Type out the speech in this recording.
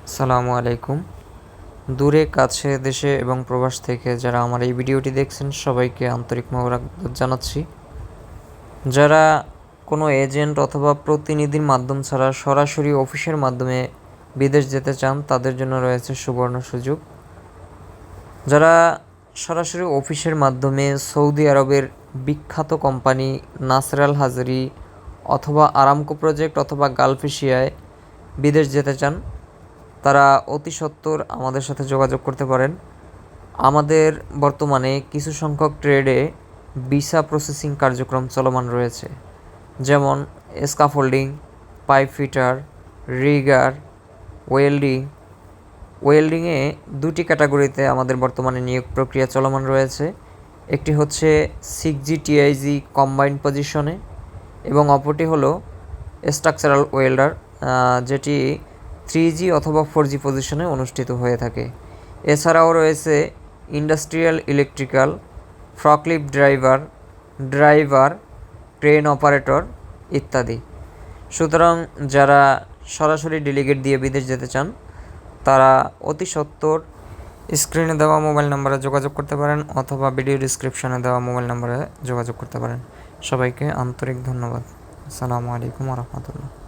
আসসালামু আলাইকুম। দূরে কাছে দেশে এবং প্রবাস থেকে যারা আমার এই ভিডিওটি দেখছেন সবাইকে আন্তরিক মোবারকবাদ জানাচ্ছি। যারা কোনো এজেন্ট অথবা প্রতিনিধির মাধ্যম ছাড়া সরাসরি অফিসের মাধ্যমে বিদেশ যেতে চান তাদের জন্য রয়েছে সুবর্ণ সুযোগ। যারা সরাসরি অফিসের মাধ্যমে সৌদি আরবের বিখ্যাত কোম্পানি নাসর আল হাজারি অথবা আরামকো প্রজেক্ট অথবা গালফ এশিয়ায় বিদেশ যেতে চান, তারা অতি সত্বর আমাদের সাথে যোগাযোগ করতে পারেন। আমাদের বর্তমানে কিছু সংখ্যক ট্রেডে ভিসা প্রসেসিং কার্যক্রম চলমান রয়েছে, যেমন স্কাফোল্ডিং, পাইপ ফিটার, রিগার, ওয়েল্ডিংয়ে দুটি ক্যাটাগরিতে আমাদের বর্তমানে নিয়োগ প্রক্রিয়া চলমান রয়েছে। একটি হচ্ছে 6G TIG কম্বাইন্ড পজিশনে এবং অপরটি হলো স্ট্রাকচারাল ওয়েল্ডার, যেটি 3G অথবা 4G পজিশনে অনুষ্ঠিত হয়ে থাকে। এছাড়াও রয়েছে industrial electrical, forklift driver, crane operator ইত্যাদি। সুতরাং যারা সরাসরি ডেলিগেট দিয়ে বিদেশ যেতে চান তারা অতি সত্বর স্ক্রিনে দেওয়া মোবাইল নম্বরে যোগাযোগ করতে পারেন অথবা ভিডিও ডিসক্রিপশনে দেওয়া মোবাইল নম্বরে যোগাযোগ করতে পারেন। সবাইকে আন্তরিক ধন্যবাদ। আসসালামু আলাইকুম ওয়া রাহমাতুল্লাহ।